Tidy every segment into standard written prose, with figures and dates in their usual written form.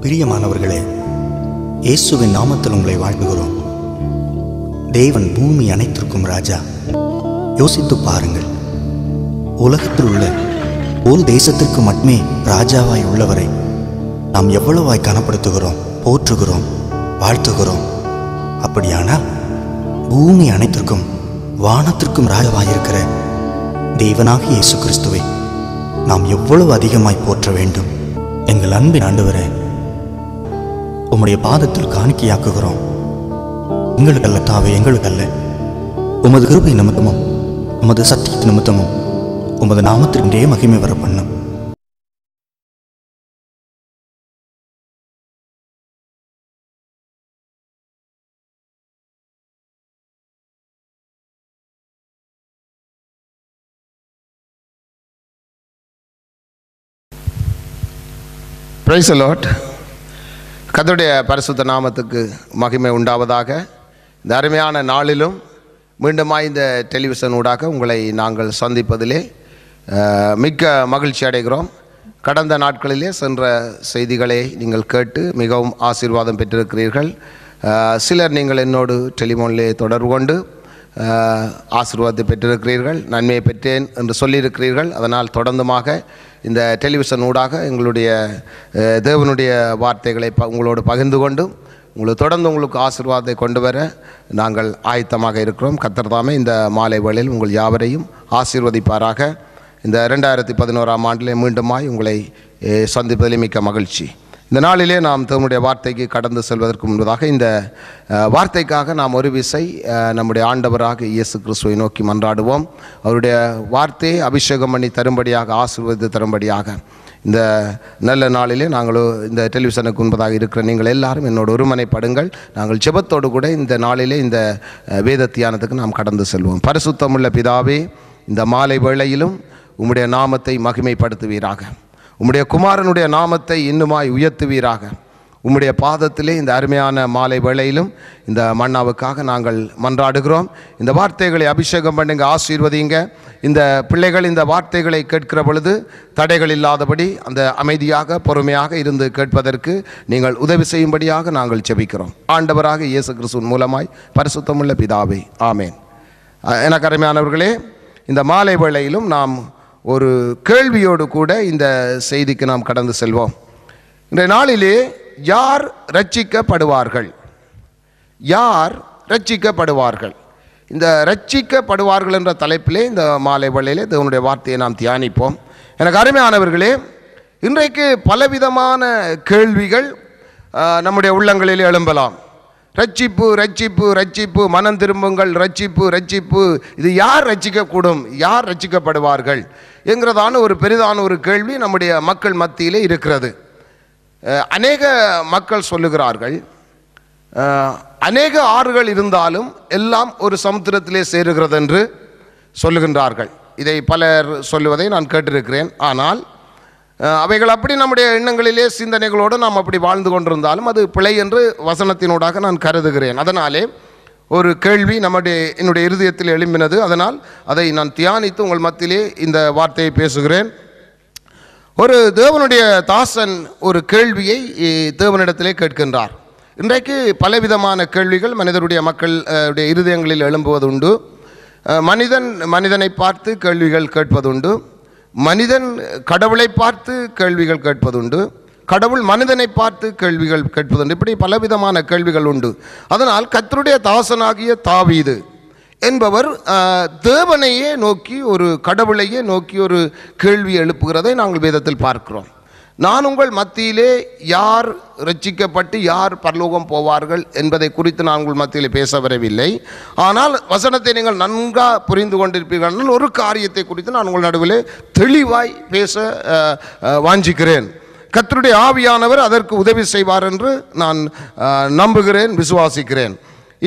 பிரியமானவர்களே, இயேசுவின் நாமத்தில் உங்களை வாழ்த்துகிறோம். தேவன் பூமி அனைத்திற்கும் ராஜா. யோசித்து பாருங்கள், உலகத்தில் உள்ள ஒரு தேசத்திற்கு மட்டுமே ராஜாவாய் உள்ளவரை நாம் எவ்வளவாய் கனப்படுத்துகிறோம், போற்றுகிறோம், வாழ்த்துகிறோம். அப்படியானால் பூமி அனைத்திற்கும் வானத்திற்கும் ராஜாவாயிருக்கிற தேவனாகிய இயேசு கிறிஸ்துவை நாம் எவ்வளவு அதிகமாய் போற்ற வேண்டும். எங்கள் அன்பின் ஆண்டவரே, உம்முடைய பாதத்தில் காணிக்கையாக்குகிறோம். எங்களுக்கல்ல தாவே, எங்களுக்கல்ல, உமது கிருபை நிமித்தமும் உமது சத்தியத்து நிமித்தமும் உமது நாமத்திற்கே மகிமை வர பண்ணும். Praise the Lord. கர்த்தருடைய பரிசுத்த நாமத்துக்கு மகிமை உண்டாவதாக. இந்த அருமையான நாளிலும் மீண்டுமாய் இந்த டெலிவிஷன் ஊடாக உங்களை நாங்கள் சந்திப்பதிலே மிக்க மகிழ்ச்சி அடைகிறோம். கடந்த நாட்களிலே சென்ற செய்திகளை நீங்கள் கேட்டு மிகவும் ஆசீர்வாதம் பெற்றிருக்கிறீர்கள். சிலர் நீங்கள் என்னோடு டெலிஃபோனிலே தொடர்பு கொண்டு ஆசீர்வாதத்தை பெற்றிருக்கிறீர்கள், நன்மையை பெற்றேன் என்று சொல்லியிருக்கிறீர்கள். அதனால் தொடர்ந்துமாக இந்த டெலிவிஷன் ஊடாக எங்களுடைய தேவனுடைய வார்த்தைகளை உங்களோடு பகிர்ந்து கொண்டு தொடர்ந்து உங்களுக்கு ஆசீர்வாதத்தை கொண்டு வர நாங்கள் ஆயத்தமாக இருக்கிறோம். கர்த்தர் தாமே இந்த மாலை வேளையில் உங்கள் யாவரையும் ஆசீர்வதிப்பாராக. இந்த 2011ஆம் ஆண்டிலே மீண்டுமாய் உங்களை சந்திப்பதிலே மிக்க மகிழ்ச்சி. இந்த நாளிலே நாம் தேவனுடைய வார்த்தைக்கு கடந்து செல்வதற்கு முன்பதாக இந்த வார்த்தைக்காக நாம் ஒரு விசை நம்முடைய ஆண்டவராக இயேசு கிறிஸ்துவை நோக்கி மன்றாடுவோம். அவருடைய வார்த்தையை அபிஷேகம் பண்ணி தரும்படியாக, ஆசீர்வதித்து தரும்படியாக இந்த நல்ல நாளிலே நாங்களும் இந்த டெலிவிஷனுக்கு முன்பதாக இருக்கிற நீங்கள் எல்லாரும் என்னோட ஒருமனைப்படுங்கள். நாங்கள் ஜெபத்தோடு கூட இந்த நாளிலே இந்த வேத தியானத்துக்கு நாம் கடந்து செல்வோம். பரிசுத்தமுள்ள பிதாவே, இந்த மாலை வேளையிலும் உம்முடைய நாமத்தை மகிமைப்படுத்துவீராக. உம்முடைய குமாரனுடைய நாமத்தை இன்னுமாய் உயர்த்துவீராக. உம்முடைய பாதத்திலே இந்த அருமையான மாலை வேளையிலும் இந்த மன்னாவுக்காக நாங்கள் மன்றாடுகிறோம். இந்த வார்த்தைகளை அபிஷேகம் பண்ணுங்க, ஆசீர்வதிங்க. இந்த பிள்ளைகள் இந்த வார்த்தைகளை கேட்கிற பொழுது தடைகள் இல்லாதபடி அந்த அமைதியாக பொறுமையாக இருந்து கேட்பதற்கு நீங்கள் உதவி செய்யும்படியாக நாங்கள் ஜெபிக்கிறோம். ஆண்டவராக இயேசு கிறிஸ்துவின் மூலமாய் பரிசுத்தமுள்ள பிதாவே, ஆமேன். எனக்கு அருமையானவர்களே, இந்த மாலை வேளையிலும் நாம் ஒரு கேள்வியோடு கூட இந்த செய்திக்கு நாம் கடந்து செல்வோம். இன்றைய நாளிலே யார் ரட்சிக்கப்படுவார்கள்? யார் ரட்சிக்கப்படுவார்கள்? இந்த ரட்சிக்கப்படுவார்கள் என்ற தலைப்பிலே இந்த மாலை வேளையிலே தேவனுடைய வார்த்தையை நாம் தியானிப்போம். எனக்கு அருமையானவர்களே, இன்றைக்கு பலவிதமான கேள்விகள் நம்முடைய உள்ளங்களிலே எழும்பலாம். ரட்சிப்பு, ரட்சிப்பு, ரட்சிப்பு, மனம் திரும்புங்கள், ரட்சிப்பு, ரட்சிப்பு, இது யார் ரட்சிக்கக்கூடும், யார் ரட்சிக்கப்படுவார்கள் என்கிறதான ஒரு பெரிதான ஒரு கேள்வி நம்முடைய மக்கள் மத்தியிலே இருக்கிறது. அநேக மக்கள் சொல்லுகிறார்கள், அநேக ஆறுகள் இருந்தாலும் எல்லாம் ஒரு சமுத்திரத்திலே சேருகிறது என்று சொல்லுகின்றார்கள். இதை பலர் சொல்லுவதை நான் கேட்டிருக்கிறேன். ஆனால் அவைகள் அப்படி நம்முடைய எண்ணங்களிலே சிந்தனைகளோடு நாம் அப்படி வாழ்ந்து கொண்டிருந்தாலும் அது பிழை என்று வசனத்தினூடாக நான் கருதுகிறேன். அதனாலே ஒரு கேள்வி என்னுடைய இருதயத்தில் எழும்பினது. அதனால் அதை நான் தியானித்து உங்கள் மத்தியிலே இந்த வார்த்தையை பேசுகிறேன். ஒரு தேவனுடைய தாசன் ஒரு கேள்வியை தேவனிடத்திலே கேட்கின்றார். இன்றைக்கு பலவிதமான கேள்விகள் மனிதருடைய மக்களுடைய இருதயங்களில் எழும்புவது உண்டு. மனிதனை பார்த்து கேள்விகள் கேட்பதுண்டு. மனிதன் கடவுளை பார்த்து கேள்விகள் கேட்பதுண்டு. கடவுள் மனிதனை பார்த்து கேள்விகள் கேட்பதுண்டு. இப்படி பலவிதமான கேள்விகள் உண்டு. அதனால் கர்த்தருடைய தாசனாகிய தாவீது என்பவர் தேவனையே நோக்கி, ஒரு கடவுளையே நோக்கி ஒரு கேள்வி எழுப்புகிறதை நாங்கள் வேதத்தில் பார்க்கிறோம். நான் உங்கள் மத்தியிலே யார் ரட்சிக்கப்பட்டு யார் பரலோகம் போவார்கள் என்பதை குறித்து நான் உங்கள் மத்தியில் பேச வரவில்லை. ஆனால் வசனத்தை நீங்கள் நன்காக புரிந்து கொண்டிருப்பீர்கள். ஒரு காரியத்தை குறித்து நான் உங்கள் நடுவில் தெளிவாய் பேச வாஞ்சிக்கிறேன். கர்த்தருடைய ஆவியானவர் அதற்கு உதவி செய்வார் என்று நான் நம்புகிறேன், விசுவாசிக்கிறேன்.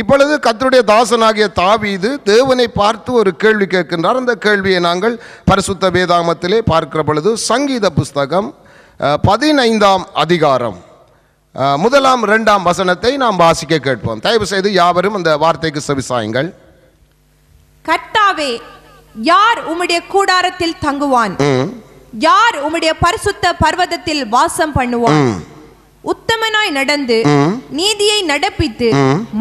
இப்பொழுது கர்த்தருடைய தாசனாகிய தாவீது தேவனை பார்த்து ஒரு கேள்வி கேட்கின்றார். அந்த கேள்வியை நாங்கள் பரிசுத்த வேதாகமத்திலே பார்க்கிற பொழுது சங்கீத புஸ்தகம் 15ஆம் அதிகாரம் 1, 2 வசனத்தை நாம் வாசிக்க கேட்போம். தயவு செய்து யாவரும் அந்த வார்த்தைக்கு செவிசாயுங்கள். கர்த்தாவே, யார் உம்முடைய கூடாரத்தில் தங்குவான்? யார் உம்முடைய பரிசுத்த பர்வதத்தில் வாசம் பண்ணுவான்? உத்தமனாய் நடந்து நீதியை நடப்பித்து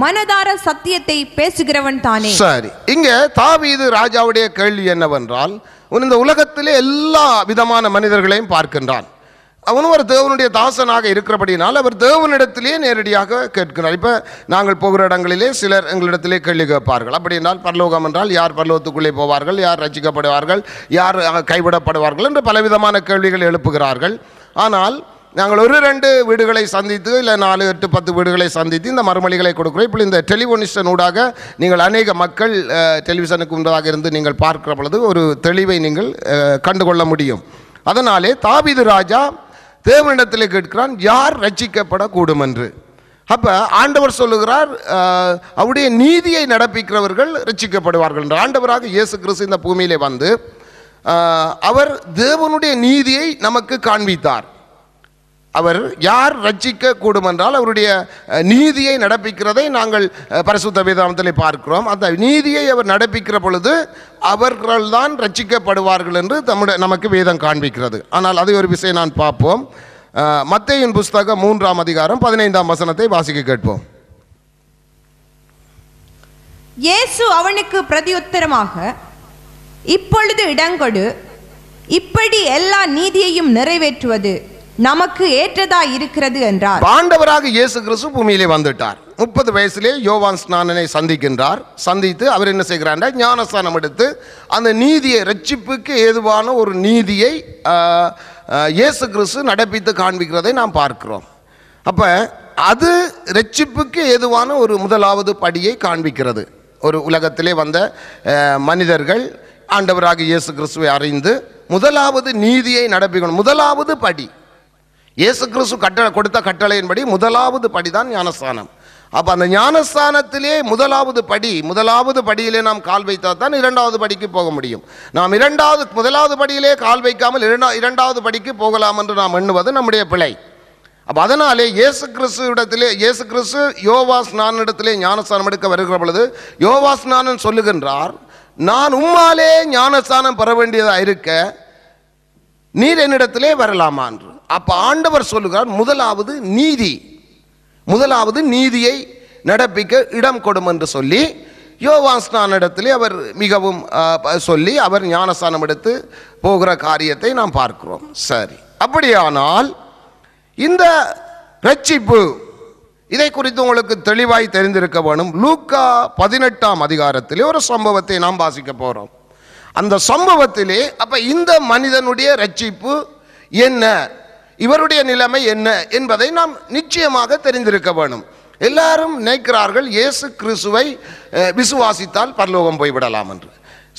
மனதார சத்தியத்தை பேசுகிறவன் தானே. சரி, இங்க தாவீது ராஜாவுடைய கேள்வி என்னவென்றால், இந்த உலகத்திலே எல்லா விதமான மனிதர்களையும் பார்க்கின்றான். அவனும் ஒரு தேவனுடைய தாசனாக இருக்கிறபடினால் அவர் தேவனிடத்திலே நேரடியாக கேட்கிறார். இப்போ நாங்கள் போகிற இடங்களிலே சிலர் எங்களிடத்திலே கேள்வி கேட்பார்கள். அப்படி என்றால் பரலோகம் என்றால் யார் பரலோகத்துக்குள்ளே போவார்கள், யார் ரட்சிக்கப்படுவார்கள், யார் கைவிடப்படுவார்கள் என்று பலவிதமான கேள்விகள் எழுப்புகிறார்கள். ஆனால் நாங்கள் ஒரு 2 வீடுகளை சந்தித்து இல்லை 4, 8, 10 வீடுகளை சந்தித்து இந்த மறுமொழிகளை கொடுக்குறோம். இப்படி இந்த டெலிவிஷன் ஊடாக நீங்கள் அநேக மக்கள் டெலிவிஷனுக்கு முன்னதாக இருந்து நீங்கள் பார்க்கிற பொழுது ஒரு தெளிவை நீங்கள் கண்டுகொள்ள முடியும். அதனாலே தாவீது ராஜா தேவனிடத்தில் கேட்கிறான், யார் ரட்சிக்கப்படக்கூடும் என்று. அப்போ ஆண்டவர் சொல்லுகிறார், அவருடைய நீதியை நடப்பிக்கிறவர்கள் ரட்சிக்கப்படுவார்கள் என்று. ஆண்டவராக இயேசு கிறிஸ்து இந்த பூமியிலே வந்து அவர் தேவனுடைய நீதியை நமக்கு காண்பித்தார். அவர் யார் ரட்சிக்க கூடும் என்றால் அவருடைய நீதியை நடப்பிக்கிறதை நாங்கள் பரிசுத்த வேதாகமத்திலே பார்க்கிறோம். அந்த நீதியை அவர் நடப்பிக்கிற பொழுது அவர்கள்தான் ரட்சிக்கப்படுவார்கள் என்று நமக்கு வேதம் காண்பிக்கிறது. ஆனால் அது ஒரு விஷயம் நான் பார்ப்போம். மத்தேயுவின் புஸ்தகம் 3ஆம் அதிகாரம் 15ஆம் வசனத்தை வாசிக்க கேட்போம். இயேசு அவனுக்கு பிரதியுத்தரமாக, இப்பொழுது இடங்கொடு, இப்படி எல்லா நீதியையும் நிறைவேற்றுவது நமக்கு ஏற்றதா இருக்கிறது என்றார். ஆண்டவராக இயேசு கிறிஸ்து பூமியிலே வந்துட்டார். 30 வயசிலே யோவான் ஸ்நானனை சந்திக்கின்றார். சந்தித்து அவர் என்ன செய்கிறார், ஞானஸ்நானம் எடுத்து அந்த நீதியை, ரட்சிப்புக்கு ஏதுவான ஒரு நீதியை இயேசு கிறிஸ்து நடப்பித்து காண்பிக்கிறதை நாம் பார்க்கிறோம். அப்போ அது ரட்சிப்புக்கு ஏதுவான ஒரு முதலாவது படியை காண்பிக்கிறது. ஒரு உலகத்திலே வந்த மனிதர்கள் ஆண்டவராக இயேசு கிறிஸ்துவை அறிந்து முதலாவது நீதியை நடப்பிக்கணும். முதலாவது படி இயேசு கிறிஸ்து கொடுத்த கட்டளையின்படி முதலாவது படிதான் ஞானஸ்நானம். அப்போ அந்த ஞானஸ்நானத்திலே முதலாவது படியிலே நாம் கால் வைத்தால் தான் 2வது படிக்கு போக முடியும். நாம் முதலாவது படியிலே கால் வைக்காமல் 2வது படிக்கு போகலாம் என்று நாம் எண்ணுவது நம்முடைய பிழை. அப்போ அதனாலே இயேசு கிறிஸ்து யோவாஸ்நானிடத்திலே ஞானஸ்நானம் எடுக்க வருகிற பொழுது யோவாஸ்நானன் சொல்லுகின்றார், நான் உம்மாலே ஞானஸ்நானம் பெற வேண்டியதாக இருக்க நீர் என்னிடத்திலே வரலாமா என்று. அப்போ ஆண்டவர் சொல்லுகிறார், முதலாவது நீதியை நடப்பிக்க இடம் கொடும் என்று சொல்லி யோவான்ஸ்நானிடத்திலே அவர் மிகவும் சொல்லி அவர் ஞானஸ்நானம் எடுத்து போகிற காரியத்தை நாம் பார்க்கிறோம். சரி, அப்படியானால் இந்த ரட்சிப்பு இதை குறித்து உங்களுக்கு தெளிவாய் தெரிந்திருக்க வேணும். லூக்கா 18ஆம் அதிகாரத்திலே ஒரு சம்பவத்தை நாம் வாசிக்க போகிறோம். அந்த சம்பவத்திலே அப்போ இந்த மனிதனுடைய ரட்சிப்பு என்ன, இவருடைய நிலைமை என்ன என்பதை நாம் நிச்சயமாக தெரிந்திருக்க வேணும். எல்லாரும் நினைக்கிறார்கள் இயேசு கிறிஸ்துவை விசுவாசித்தால் பரலோகம் போய்விடலாம் என்று.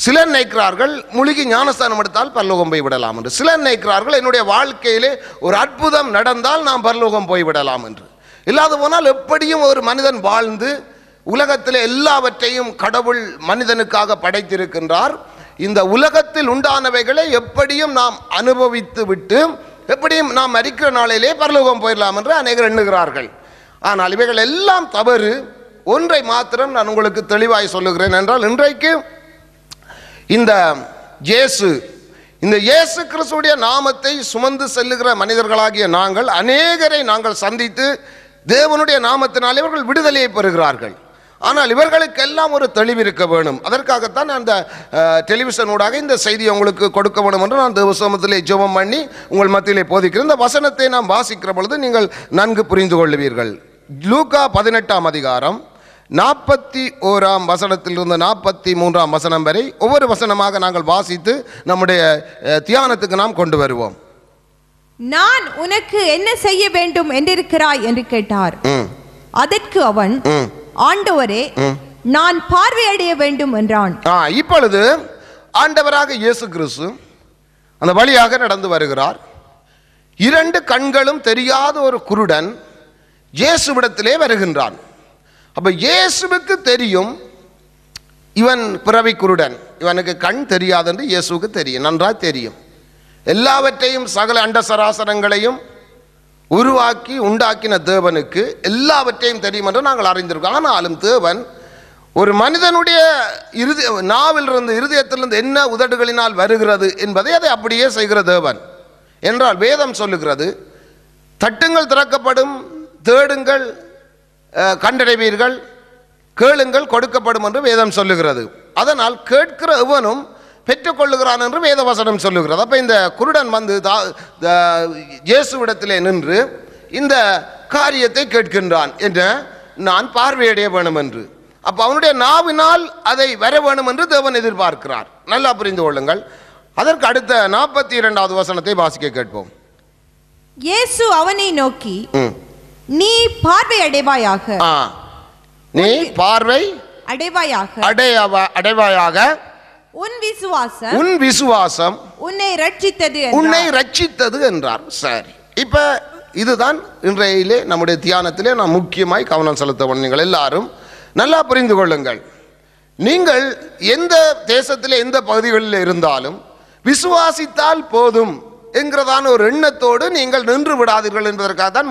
சிலர் நினைக்கிறார்கள் முழுகி ஞானஸ்தானம் எடுத்தால் பரலோகம் போய்விடலாம் என்று. சிலர் நினைக்கிறார்கள் என்னுடைய வாழ்க்கையிலே ஒரு அற்புதம் நடந்தால் நாம் பரலோகம் போய்விடலாம் என்று. இல்லாது போனால் எப்படியும் ஒரு மனிதன் வாழ்ந்து உலகத்தில் எல்லாவற்றையும் கடவுள் மனிதனுக்காக படைத்திருக்கின்றார். இந்த உலகத்தில் உண்டானவைகளை எப்படியும் நாம் அனுபவித்து விட்டு எப்படியும் நாம் மரிக்கிற நாளிலே பரலோகம் போயிடலாம் என்று அநேகர் எண்ணுகிறார்கள். ஆனால் இவைகள் எல்லாம் தவறு. ஒன்றை மாத்திரம் நான் உங்களுக்கு தெளிவாய் சொல்லுகிறேன் என்றால், இன்றைக்கு இந்த இயேசு கிறிஸ்துடைய நாமத்தை சுமந்து செல்லுகிற மனிதர்களாகிய நாங்கள் அநேகரை நாங்கள் சந்தித்து தேவனுடைய நாமத்தினால் இவர்கள் விடுதலையை பெறுகிறார்கள். ஆனால் இவர்களுக்கெல்லாம் ஒரு தெளிவு இருக்க வேணும். அதற்காகத்தான் அந்த டெலிவிஷன் ஊடாக இந்த செய்தியை உங்களுக்கு கொடுக்க வேணும் என்று நான் தேவசமத்திலே ஜெபம் பண்ணி உங்கள் மத்தியிலே போதிக்கிறேன். இந்த வசனத்தை நாம் வாசிக்கிற பொழுது நீங்கள் நன்கு புரிந்து கொள்வீர்கள். லூக்கா 18ஆம் அதிகாரம் 41ஆம் வசனத்திலிருந்து 43ஆம் வசனம் வரை ஒவ்வொரு வசனமாக நாங்கள் வாசித்து நம்முடைய தியானத்துக்கு நாம் கொண்டு வருவோம். நான் உனக்கு என்ன செய்ய வேண்டும் என்றிருக்கிறாய் என்று கேட்டார். அதற்கு அவன், ஆண்டவரே, நான் பார்வையடைய வேண்டும் என்றான். இப்பொழுது ஆண்டவராக இயேசு கிறிஸ்து அந்த வழியாக நடந்து வருகிறார். 2 கண்களும் தெரியாத ஒரு குருடன் இயேசுவிடத்திலே வருகின்றான். அப்ப இயேசுவுக்கு தெரியும் இவன் பிறவி குருடன், இவனுக்கு கண் தெரியாது என்று இயேசுவுக்கு தெரியும், நன்றாக தெரியும். எல்லாவற்றையும் சகல அண்ட சராசரங்களையும் உருவாக்கி உண்டாக்கின தேவனுக்கு எல்லாவற்றையும் தெரியும் என்று நாங்கள் அறிந்திருக்கோம். ஆனாலும் தேவன் ஒரு மனிதனுடைய நாவிலிருந்து இருதயத்திலிருந்து என்ன உதடுகளினால் வருகிறது என்பதை அதை அப்படியே செய்கிற தேவன் என்றால் வேதம் சொல்லுகிறது, தட்டுங்கள் திறக்கப்படும், தேடுங்கள் கண்டடைவீர்கள், கேளுங்கள் கொடுக்கப்படும் என்று வேதம் சொல்லுகிறது. அதனால் கேட்கிற எவனும் பெற்றுக்கொள்ளுகிறான் என்று வேத வசனம் சொல்லுகிறது. அப்போ இந்த குருடன் வந்து இயேசுவிடத்திலே நின்று இந்த காரியத்தை கேட்கின்றான், என்ன நான் பார்வையடைய வேணும் என்று. அப்போ அவனுடைய நாவினால் அதை வர வேணும் என்று தேவன் எதிர்பார்க்கிறார். நல்லா புரிந்து கொள்ளுங்கள். அதற்கு அடுத்த 42வது வசனத்தை வாசிக்க கேட்போம். இயேசு அவனை நோக்கி, நீ பார்வை அடைவாயாக, நீ பார்வை அடைவாயாக, உன் விசுவாசம் உன்னை ரட்சித்தது என்றார். சரி, இப்ப இதுதான் இன்றையிலே நம்முடைய தியானத்திலே நாம் முக்கியமாய் கவனம் செலுத்த வேண்டும். நீங்கள் எல்லாரும் நல்லா புரிந்து கொள்ளுங்கள். நீங்கள் எந்த தேசத்திலே எந்த பகுதிகளில் இருந்தாலும் விசுவாசித்தால் போதும் என்கிறதான ஒரு எண்ணத்தோடு நீங்கள் நின்று விடாதீர்கள் என்பதற்காக தான்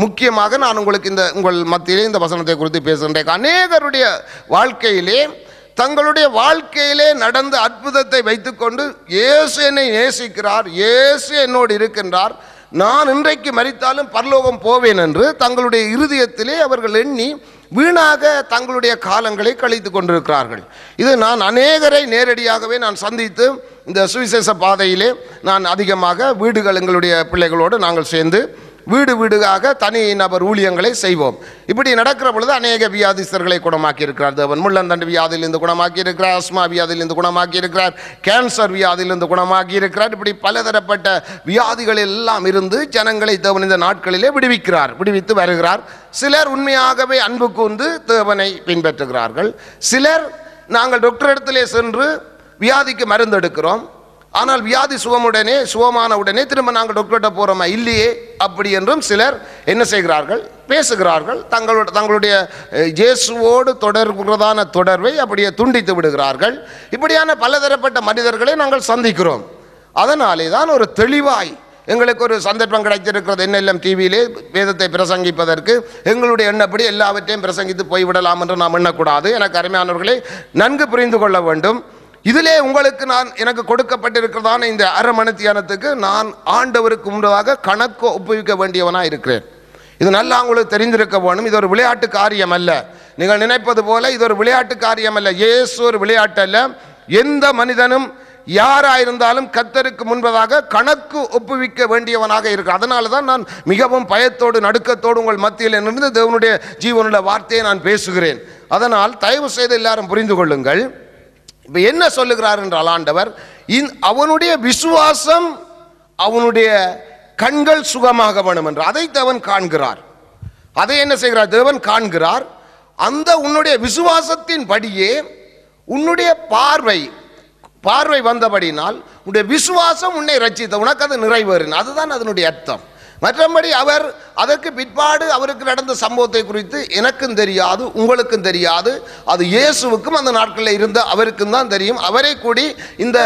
முக்கியமாக நான் உங்களுக்கு உங்கள் மத்தியிலே இந்த வசனத்தை குறித்து பேசுகின்றேன். அநேகருடைய வாழ்க்கையிலே தங்களுடைய வாழ்க்கையிலே நடந்த அற்புதத்தை வைத்துக்கொண்டு இயேசு என்னை நேசிக்கிறார், இயேசு என்னோடு இருக்கின்றார், நான் இன்றைக்கு மரித்தாலும் பரலோகம் போவேன் என்று தங்களுடைய இருதயத்திலே அவர்கள் எண்ணி வீணாக தங்களுடைய காலங்களை கழித்து கொண்டிருக்கிறார்கள். இது நான் அநேகரை நேரடியாகவே நான் சந்தித்து இந்த சுவிசேஷ பாதையிலே நான் அதிகமாக வீடுகள் எங்களுடைய பிள்ளைகளோடு நாங்கள் சேர்ந்து வீடாக தனி நபர் ஊழியங்களை செய்வோம். இப்படி நடக்கிற பொழுது அநேக வியாதிஸ்தர்களை குணமாக்கி இருக்கிறார் தேவன். முள்ளந்தண்டு வியாதியிலிருந்து குணமாக்கி இருக்கிறார், அஸ்மா வியாதியிலிருந்து குணமாக்கி இருக்கிறார், கேன்சர் வியாதியிலிருந்து குணமாக்கி இருக்கிறார். இப்படி பலதரப்பட்ட வியாதிகள் எல்லாம் இருந்து ஜனங்களை தேவன் இந்த நாட்களிலே விடுவித்து வருகிறார். சிலர் உண்மையாகவே அன்பு கூர்ந்து தேவனை பின்பற்றுகிறார்கள். சிலர் நாங்கள் டாக்டர் இடத்திலே சென்று வியாதிக்கு மருந்து எடுக்கிறோம், ஆனால் வியாதி சுகமான உடனே திரும்ப நாங்கள் டாக்டர்கிட்ட போகிறோமா இல்லையே அப்படி என்றும் சிலர் என்ன செய்கிறார்கள், பேசுகிறார்கள். தங்களுடைய இயேசுவோடு தொடர்புறதான தொடர்பை அப்படியே துண்டித்து விடுகிறார்கள். இப்படியான பலதரப்பட்ட மனிதர்களை நாங்கள் சந்திக்கிறோம். அதனாலே தான் ஒரு தெளிவாய் எங்களுக்கு ஒரு சந்தர்ப்பம் கிடைத்திருக்கிறது. NLM டிவியிலே வேதத்தை பிரசங்கிப்பதற்கு எங்களுடைய எண்ணப்படி எல்லாவற்றையும் பிரசங்கித்து போய்விடலாம் என்று நாம் எண்ணக்கூடாது. எனக்கு அருமையானவர்களை நன்கு புரிந்து கொள்ள வேண்டும். இதிலே உங்களுக்கு எனக்கு கொடுக்கப்பட்டிருக்கிறதான இந்த அரை மணி தியானத்துக்கு நான் ஆண்டவருக்கு முன்னதாக கணக்கு ஒப்புவிக்க வேண்டியவனாக இருக்கிறேன். இது நல்லா உங்களுக்கு தெரிந்திருக்க வேணும். இது ஒரு விளையாட்டு காரியம் அல்ல. நீங்கள் நினைப்பது போல இது ஒரு விளையாட்டு காரியம் அல்ல. இயேசு ஒரு விளையாட்டு அல்ல. எந்த மனிதனும் யாராயிருந்தாலும் கர்த்தருக்கு முன்பதாக கணக்கு ஒப்புவிக்க வேண்டியவனாக இருக்கிறார். அதனால தான் நான் மிகவும் பயத்தோடு நடுக்கத்தோடு உங்கள் மத்தியில் நின்று தேவனுடைய ஜீவனுடைய வார்த்தையை நான் பேசுகிறேன். அதனால் தயவு செய்து எல்லாரும் புரிந்து கொள்ளுங்கள். இப்போ என்ன சொல்லுகிறார் என்றால் ஆண்டவர் அவனுடைய விசுவாசம் அவனுடைய கண்கள் சுகமாக வேணும் என்று அதை தேவன் காண்கிறார். அதை என்ன செய்கிறார் தேவன் காண்கிறார். அந்த உன்னுடைய விசுவாசத்தின் படியே உன்னுடைய பார்வை வந்தபடினால் உன்னுடைய விசுவாசம் உன்னை ரட்சித்த உனக்கு அது நிறைவேறின. அதுதான் அதனுடைய அர்த்தம். மற்றபடி அவர் அதற்கு பிற்பாடு அவருக்கு நடந்த சம்பவத்தை குறித்து எனக்கும் தெரியாது, உங்களுக்கும் தெரியாது. அது இயேசுவுக்கும் அந்த நாட்களில் இருந்த அவருக்கும் தான் தெரியும். அவரை கூடி இந்த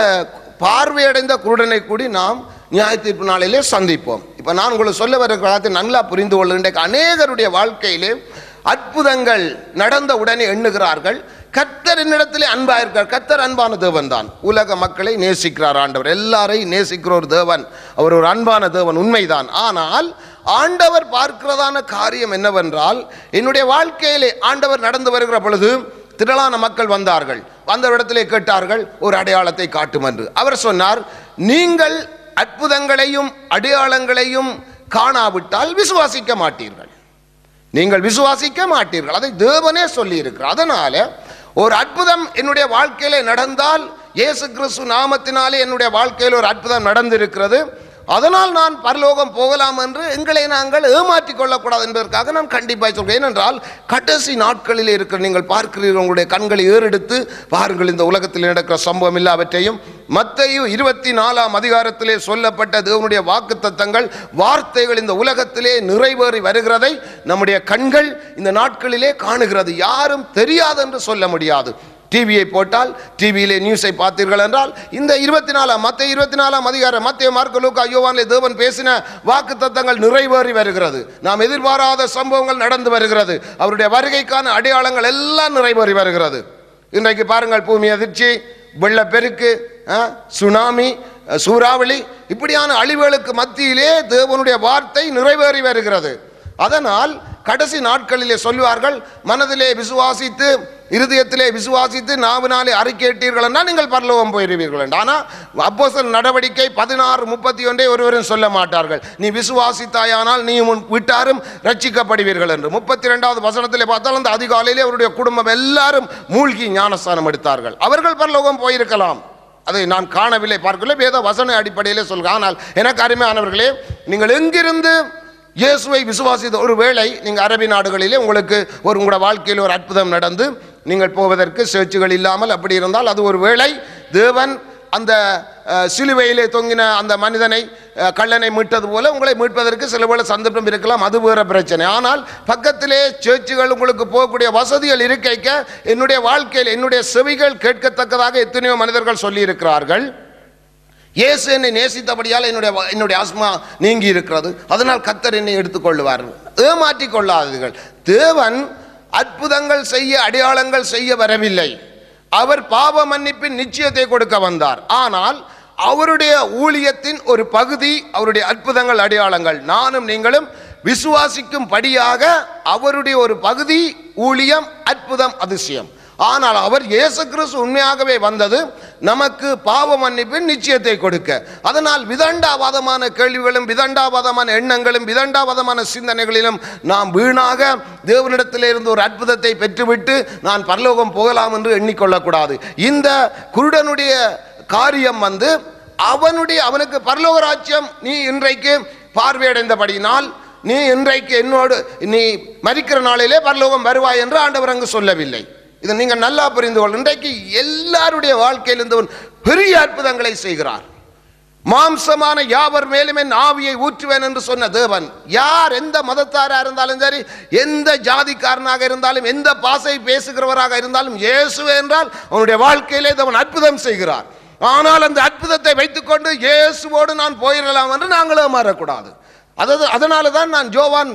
பார்வையடைந்த குருடனை கூடி நாம் நியாய தீர்ப்பு நாளிலே சந்திப்போம். இப்போ நான் உங்களுக்கு சொல்ல வர காலத்தை நல்லா புரிந்து கொள்ளுகின்ற அநேகருடைய வாழ்க்கையிலே அற்புதங்கள் நடந்த உடனே எண்ணுகிறார்கள் கர்த்தர் என்னிடத்திலே அன்பாக இருக்கிறார். கர்த்தர் அன்பான தேவன் தான். உலக மக்களை நேசிக்கிறார் ஆண்டவர். எல்லாரையும் நேசிக்கிற ஒரு தேவன். அவர் ஒரு அன்பான தேவன், உண்மைதான். ஆனால் ஆண்டவர் பார்க்கிறதான காரியம் என்னவென்றால் என்னுடைய வாழ்க்கையிலே ஆண்டவர் நடந்து வருகிற பொழுது திரளான மக்கள் வந்தார்கள். வந்த இடத்திலே கேட்டார்கள் ஒரு அடையாளத்தை காட்டும் என்று. அவர் சொன்னார், நீங்கள் அற்புதங்களையும் அடையாளங்களையும் காணாவிட்டால் விசுவாசிக்க மாட்டீர்கள். நீங்கள் விசுவாசிக்க மாட்டீர்கள். அதை தேவனே சொல்லி இருக்கிறார். அதனால ஒரு அற்புதம் என்னுடைய வாழ்க்கையிலே நடந்தால் இயேசு கிறிஸ்து நாமத்தினாலே என்னுடைய வாழ்க்கையில் ஒரு அற்புதம் நடந்திருக்கிறது, அதனால் நான் பரலோகம் போகலாம் என்று எங்களை நாங்கள் ஏமாற்றிக் கொள்ளக்கூடாது என்பதற்காக நான் கண்டிப்பாக சொல்கிறேன். ஏனென்றால் கடைசி நாட்களில் இருக்கிற நீங்கள் பார்க்கிறீர்கள், உங்களுடைய கண்களை ஏறெடுத்து பாருங்கள் இந்த உலகத்தில் நடக்கிற சம்பவம் எல்லாவற்றையும். மத்தேயு 24ஆம் அதிகாரத்திலே சொல்லப்பட்ட தேவனுடைய வாக்குத்தத்தங்கள் வார்த்தைகள் இந்த உலகத்திலே நிறைவேறி வருகிறதை நம்முடைய கண்கள் இந்த நாட்களிலே காணுகிறது. யாரும் தெரியாது என்று சொல்ல முடியாது. டிவியை போட்டால் டிவியிலே நியூஸை பார்த்தீர்கள் என்றால் இந்த 24ஆம் அதிகாரம் மத்தேயு மார்க்கு லூக்கா யோவானிலே தேவன் பேசின வாக்குத்தத்தங்கள் நிறைவேறி வருகிறது. நாம் எதிர்பாராத சம்பவங்கள் நடந்து வருகிறது. அவருடைய வருகைக்கான அடையாளங்கள் எல்லாம் நிறைவேறி வருகிறது. இன்றைக்கு பாருங்கள், பூமி அதிர்ச்சி, வெள்ளப்பெருக்கு, சுனாமி, சூறாவளி, இப்படியான அழிவுகளுக்கு மத்தியிலே தேவனுடைய வார்த்தை நிறைவேறி வருகிறது. அதனால் கடைசி நாட்களிலே சொல்லுவார்கள், மனதிலே விசுவாசித்து இருதயத்திலே விசுவாசித்து நாவினாலே அறிக்கையிட்டீர்கள் என்றால் நீங்கள் பரலோகம் போயிருவீர்கள் என்று. ஆனால் அப்போஸ்தலர் நடவடிக்கை 16:31 ஒருவரும் சொல்ல மாட்டார்கள், நீ விசுவாசித்தாயானால் நீ விட்டாரும் ரட்சிக்கப்படுவீர்கள் என்று. 32வது வசனத்திலே பார்த்தால் அந்த அதிகாலையிலே அவருடைய குடும்பம் எல்லாரும் மூழ்கி ஞானஸ்தானம் எடுத்தார்கள். அவர்கள் பரலோகம் போயிருக்கலாம், அதை நான் காணவில்லை, பார்க்கவில்லை, வேத வசன அடிப்படையிலே சொல்கிறேன். ஆனால் எனக்கு அருமையானவர்களே, நீங்கள் எங்கிருந்து இயேசுவை விசுவாசித்த ஒரு வேளை நீங்கள் அரபி நாடுகளிலே உங்களுக்கு உங்களோட வாழ்க்கையில் ஒரு அற்புதம் நடந்து நீங்கள் போவதற்கு சேர்ச்சுகள் இல்லாமல் அப்படி இருந்தால் அது ஒரு வேளை தேவன் அந்த சிலுவையிலே தொங்கின அந்த மனிதனை கள்ளனை மீட்டது போல உங்களை மீட்பதற்கு சில வேளை சந்தர்ப்பம் இருக்கலாம், அது வேற பிரச்சனை. ஆனால் பக்கத்திலே சேர்ச்சுகள் உங்களுக்கு போகக்கூடிய வசதிகள் இருக்கைக்க என்னுடைய வாழ்க்கையில் என்னுடைய செவிகள் கேட்கத்தக்கதாக எத்தனையோ மனிதர்கள் சொல்லி இருக்கிறார்கள், இயேசு என்னை நேசித்தபடியால் என்னுடைய ஆஸ்மா நீங்கி இருக்கிறது, அதனால் கர்த்தர் என்னை எடுத்துக்கொள்வார். ஏமாற்றிக் கொள்ளாதீர்கள். தேவன் அற்புதங்கள் செய்ய அடையாளங்கள் செய்ய வரவில்லை, அவர் பாவ மன்னிப்பின் நிச்சயத்தை கொடுக்க வந்தார். ஆனால் அவருடைய ஊழியத்தின் ஒரு பகுதி அவருடைய அற்புதங்கள் அடையாளங்கள். நானும் நீங்களும் விசுவாசிக்கும்படியாக அவருடைய ஒரு பகுதி ஊழியம், அற்புதம், அதிசயம். ஆனால் அவர் இயேசு கிறிஸ்து உண்மையாகவே வந்தது நமக்கு பாவ மன்னிப்பின் நிச்சயத்தை கொடுக்க. அதனால் விதண்டாவாதமான கேள்விகளும் விதண்டாவாதமான எண்ணங்களும் விதண்டாவாதமான சிந்தனைகளிலும் நாம் வீணாக தேவனிடத்திலிருந்து ஒரு அற்புதத்தை பெற்றுவிட்டு நான் பரலோகம் போகலாம் என்று எண்ணிக்கொள்ளக்கூடாது. இந்த குருடனுடைய காரியம் அவனுக்கு பரலோக ராஜ்யம் நீ இன்றைக்கு பார்வையடைந்தபடியினால் நீ இன்றைக்கு என்னோடு நீ மரிக்கிற நாளிலே பரலோகம் வருவாய் என்று ஆண்டவர் அங்கு சொல்லவில்லை. இதை நீங்கள் நல்லா புரிந்து கொள்ள. இன்றைக்கு எல்லாருடைய வாழ்க்கையிலிருந்து பெரிய அற்புதங்களை செய்கிறார். மாம்சமான யாவர் மேலும் என் ஆவியை ஊற்றுவேன் என்று சொன்ன தேவன் யார் எந்த மதத்தாராக இருந்தாலும் சரி, எந்த ஜாதிக்காரனாக இருந்தாலும், எந்த பாசை பேசுகிறவராக இருந்தாலும், இயேசுவே என்றால் அவனுடைய வாழ்க்கையிலே தேவன் அற்புதம் செய்கிறார். ஆனால் அந்த அற்புதத்தை வைத்துக்கொண்டு இயேசுவோடு நான் போயிடலாம் என்று நாங்களும் மாறக்கூடாது. அதனால தான் நான் யோவான்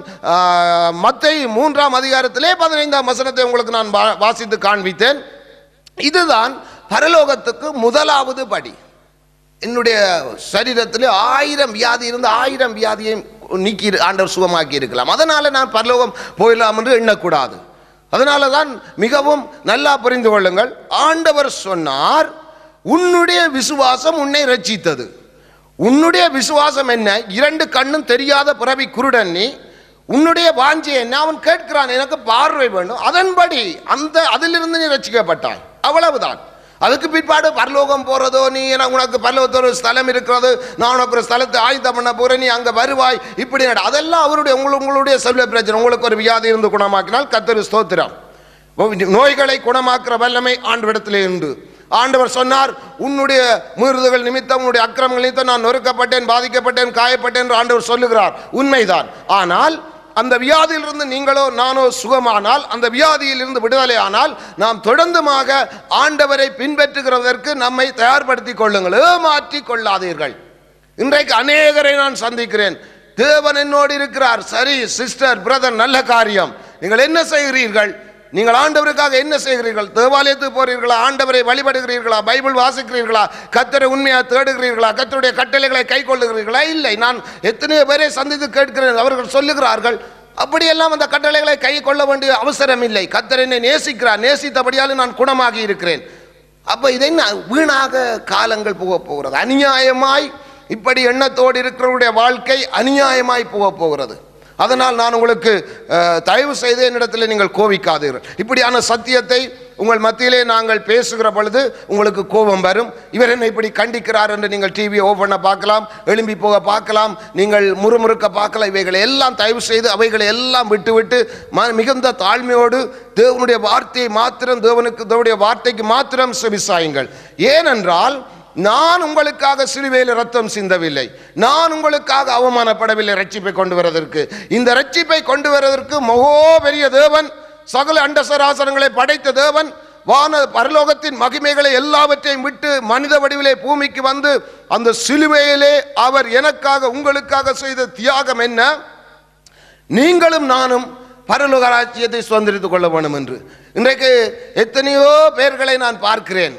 மத்தேயு 3ஆம் அதிகாரத்திலே 15ஆம் வசனத்தை உங்களுக்கு நான் வாசித்து காண்பித்தேன். இதுதான் பரலோகத்துக்கு முதலாவது படி. என்னுடைய சரீரத்தில் 1000 வியாதி இருந்து 1000 வியாதியை நீக்கி ஆண்டவர் சுகமாக்கி இருக்கலாம். அதனால நான் பரலோகம் போயிடலாம் என்று எண்ணக்கூடாது. அதனால தான் மிகவும் நல்லா புரிந்து கொள்ளுங்கள். ஆண்டவர் சொன்னார், உன்னுடைய விசுவாசம் உன்னை ரட்சித்தது. உன்னுடைய விசுவாசம் என்ன? 2 கண்ணும் தெரியாத பிறவி குருடன் நீ, உன்னுடைய வாஞ்சி என்ன? அவன் கேட்கிறான், எனக்கு பார்வை வேண்டும். அதன்படி அதிலிருந்து நீ ரட்சிக்கப்பட்டாய், அவ்வளவுதான். அதுக்கு பிற்பாடு பரலோகம் போறதோ, நீ உனக்கு பரலோகத்தோட ஒரு ஸ்தலம் இருக்கிறது, நான் உனக்கு ஒரு ஸ்தலத்தை ஆயத்தம் பண்ண போறேன், நீ அங்க வருவாய், இப்படி அதெல்லாம் அவருடைய உங்களுடைய செல்வ பிரச்சனை. உங்களுக்கு ஒரு வியாதி இருந்து குணமாக்கினால் கர்த்தருக்கு ஸ்தோத்திரம். நோய்களை குணமாக்குற வல்லமை ஆண்டவரிடத்திலே உண்டு. ஆண்டவர் சொன்னார், உன்னுடைய மீறுதல்கள் நிமித்தம், உன்னுடைய அக்கிரமங்கள் நிமித்தம் நான் நொறுக்கப்பட்டேன், பாதிக்கப்பட்டேன், காயப்பட்டேன் என்று ஆண்டவர் சொல்லுகிறார். உண்மைதான். ஆனால் அந்த வியாதியிலிருந்து நீங்களோ நானோ சுகமானால், அந்த வியாதியிலிருந்து விடுதலை ஆனால், நாம் தொடர்ந்துமாக ஆண்டவரை பின்பற்றுகிறதற்கு நம்மை தயார்படுத்திக் கொள்ளுங்கள். ஏமாற்றிக் கொள்ளாதீர்கள். இன்றைக்கு அநேகரை நான் சந்திக்கிறேன், தேவன் என்னோடு இருக்கிறார். சரி சிஸ்டர், பிரதர், நல்ல காரியம். நீங்கள் என்ன செய்கிறீர்கள்? நீங்கள் ஆண்டவருக்காக என்ன செய்கிறீர்கள்? தேவாலயத்துக்கு போறீர்களா? ஆண்டவரை வழிபடுகிறீர்களா? பைபிள் வாசிக்கிறீர்களா? கர்த்தரை உண்மையாக தேடுகிறீர்களா? கர்த்தருடைய கட்டளைகளை கை கொள்ளுகிறீர்களா? இல்லை. நான் எத்தனையோ பேரை சந்தித்து கேட்கிறேன், அவர்கள் சொல்லுகிறார்கள், அப்படியெல்லாம் அந்த கட்டளைகளை கை கொள்ள வேண்டிய அவசரம் இல்லை, கர்த்தர் என்னை நேசிக்கிறார், நேசித்தபடியாலும் நான் குணமாகி இருக்கிறேன். அப்போ இதை வீணாக காலங்கள் போக போகிறது. அநியாயமாய் இப்படி எண்ணத்தோடு இருக்கிறவருடைய வாழ்க்கை அநியாயமாய் போக போகிறது. அதனால் நான் உங்களுக்கு தயவு செய்து என்னிடத்தில் நீங்கள் கோபிக்காதீர்கள். இப்படியான சத்தியத்தை உங்கள் மத்தியிலே நாங்கள் பேசுகிற பொழுது உங்களுக்கு கோபம் வரும். இவர் என்ன இப்படி கண்டிக்கிறார் என்று நீங்கள் டிவியை ஓப்பன் பண்ண பார்க்கலாம், எழும்பி போக பார்க்கலாம், நீங்கள் முறுமுறுக்க பார்க்கலாம். இவைகளை எல்லாம் தயவு செய்து அவைகளை எல்லாம் விட்டுவிட்டு மிகுந்த தாழ்மையோடு தேவனுடைய வார்த்தையை மாத்திரம், தேவனுடைய வார்த்தைக்கு மாத்திரம் செவிசாயுங்கள். ஏனென்றால் நான் உங்களுக்காக சிலுவையில் ரத்தம் சிந்தவில்லை, நான் உங்களுக்காக அவமானப்படவில்லை ரட்சிப்பை கொண்டு வருவதற்கு. இந்த ரட்சிப்பை கொண்டு வருவதற்கு மகோ பெரிய தேவன், சகல அண்டசராசனங்களை படைத்த தேவன், பரலோகத்தின் மகிமைகளை எல்லாவற்றையும் விட்டு மனித வடிவிலே பூமிக்கு வந்து அந்த சிலுவையிலே அவர் எனக்காக உங்களுக்காக செய்த தியாகம் என்ன? நீங்களும் நானும் பரலோக ராஜ்யத்தை சுதந்திரித்துக் கொள்ள வேண்டும் என்று. இன்றைக்கு எத்தனையோ பேர்களை நான் பார்க்கிறேன்,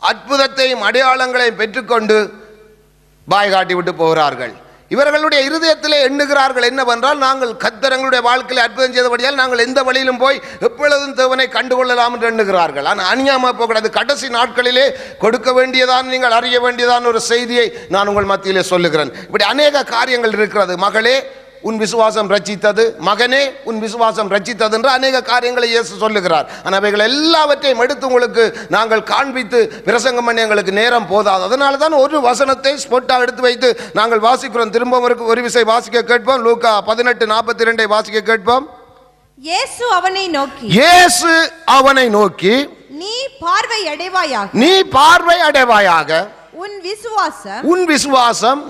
அற்புதத்தையும் அடையாளங்களையும் பெற்றுக்கொண்டு பாய் காட்டி விட்டு போகிறார்கள். இவர்களுடைய இருதயத்திலே எண்ணுகிறார்கள் என்னவென்றால், நாங்கள் கர்த்தர்களுடைய வாழ்க்கையில் அற்புதம் செய்தபடியால் நாங்கள் எந்த வழியிலும் போய் எப்பொழுதும் தேவனை கண்டுகொள்ளலாம் என்று எண்ணுகிறார்கள். ஆனால் அநியாயமாக போகக்கூடாது. கடைசி நாட்களிலே கொடுக்க வேண்டியதான், நீங்கள் அறிய வேண்டியதான் ஒரு செய்தியை நான் உங்கள் மத்தியிலே சொல்லுகிறேன். இப்படி அநேக காரியங்கள் இருக்கிறது. மகளே, உன் விசுவாசம் ரட்சித்தது, மகனே உன் விசுவாசம் ரட்சித்தது என்று அநேக காரியங்களை இயேசு சொல்லுகிறார். ஆனால் அவைகள் எல்லாவற்றையும் எடுத்து உங்களுக்கு நாங்கள் காண்பித்து பிரசங்கம் பண்ணி எங்களுக்கு நேரம் போதாது. அதனால தான் ஒரு வசனத்தை ஸ்பொட்டாக எடுத்து வைத்து நாங்கள் வாசிக்கிறோம். திரும்ப ஒரு விசை வாசிக்க கேட்போம். லூக்கா 18:42 வாசிக்க கேட்போம். இயேசு அவனை நோக்கி நீ பார்வை அடைவாயாக, உன் விசுவாசம்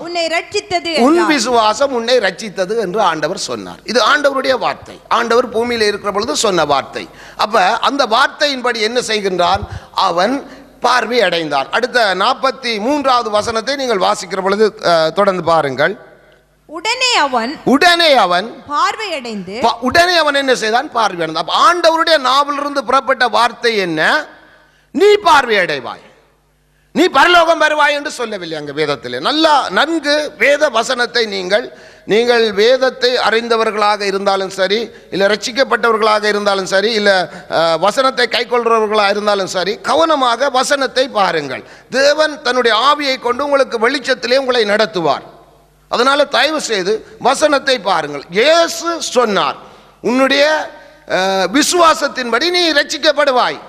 உன்னை ரட்சித்தது என்று ஆண்டவர் சொன்னார். இது ஆண்டவருடைய வார்த்தை. ஆண்டவர் பூமியில் இருக்கிற பொழுது சொன்ன வார்த்தை. அப்ப அந்த வார்த்தையின்படி என்ன செய்கின்றான்? அவன் பார்வை அடைந்தான். அடுத்த 43வது வசனத்தை நீங்கள் வாசிக்கிற பொழுது தொடர்ந்து பாருங்கள். உடனே அவன் என்ன செய்தான்? பார்வை அடைந்தான். அப்ப ஆண்டவருடைய நாவிலிருந்து புறப்பட்ட வார்த்தை என்ன? நீ பார்வை அடைவாய், நீ பரலோகம் வருவாய் என்று சொல்லவில்லை அங்க வேதத்திலே. நல்லா நன்கு வேத வசனத்தை நீங்கள் வேதத்தை அறிந்தவர்களாக இருந்தாலும் சரி, இல்லை ரட்சிக்கப்பட்டவர்களாக இருந்தாலும் சரி, இல்லை வசனத்தை கைக்கொள்றவர்களாக இருந்தாலும் சரி, கவனமாக வசனத்தை பாருங்கள். தேவன் தன்னுடைய ஆவியை கொண்டு உங்களுக்கு வெளிச்சத்திலே உங்களை நடத்துவார். அதனால தயவு செய்து வசனத்தை பாருங்கள். இயேசு சொன்னார், உன்னுடைய விசுவாசத்தின்படி நீ ரட்சிக்கப்படுவாய்.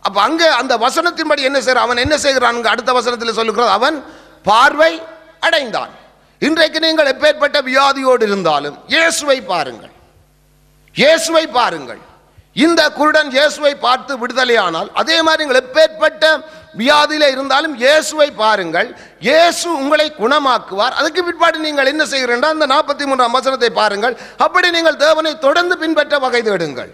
அப்ப அங்க அந்த வசனத்தின்படி என்ன செய்யறான்? அவன் என்ன செய்கிறான்? அடுத்த வசனத்தில் சொல்லுகிறார், அவன் பார்வை அடைந்தான். இன்றைக்கு நீங்கள் எப்பேற்பட்ட வியாதியோடு இருந்தாலும் இயேசுவை பாருங்கள், இயேசுவை பாருங்கள். இந்த குருடன் இயேசுவை பார்த்து விடுதலையானால், அதே மாதிரி நீங்கள் எப்பேற்பட்ட வியாதியில இருந்தாலும் இயேசுவை பாருங்கள், இயேசு உங்களை குணமாக்குவார். அதுக்கு பிற்பாடு நீங்கள் என்ன செய்கிறீர்கள்? அந்த 43ஆம் வசனத்தை பாருங்கள். அப்படி நீங்கள் தேவனை தொடர்ந்து பின்பற்ற வகை தேடுங்கள்,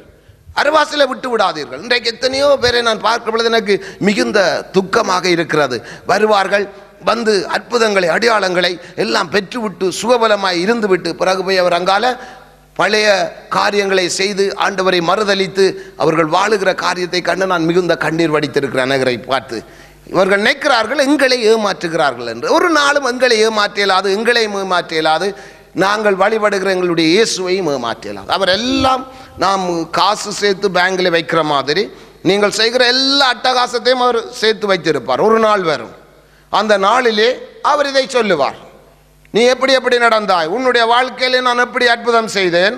அருவாசில விட்டு விடாதீர்கள். இன்றைக்கு எத்தனையோ பேரை நான் பார்க்கும் பொழுது எனக்கு மிகுந்த துக்கமாக இருக்கிறது. வருவார்கள், வந்து அற்புதங்களை அடையாளங்களை எல்லாம் பெற்றுவிட்டு சுகபலமாய் இருந்துவிட்டு பிறகு போய் அவர் அங்கால பழைய காரியங்களை செய்து ஆண்டவரை மறுதலித்து அவர்கள் வாழுகிற காரியத்தை கண்டு நான் மிகுந்த கண்ணீர் வடித்திருக்கிறேன். அநேகரை பார்த்து இவர்கள் நினைக்கிறார்கள் எங்களை ஏமாற்றுகிறார்கள் என்று. ஒரு நாளும் எங்களை ஏமாற்றலாது, எங்களை ஏமாற்றலாது, நாங்கள் வழிபடுகிற எங்களுடைய இயேசுவையும் ஏமாற்றலாது. அவர் எல்லாம் நாம் காசு சேர்த்து பேங்கில் வைக்கிற மாதிரி நீங்கள் செய்கிற எல்லா அட்டகாசத்தையும் அவர் சேர்த்து வைத்திருப்பார். ஒரு நாள் வரும், அந்த நாளிலே அவர் இதை சொல்லுவார், நீ எப்படி எப்படி நடந்தாய், உன்னுடைய வாழ்க்கையிலே நான் எப்படி அற்புதம் செய்தேன்,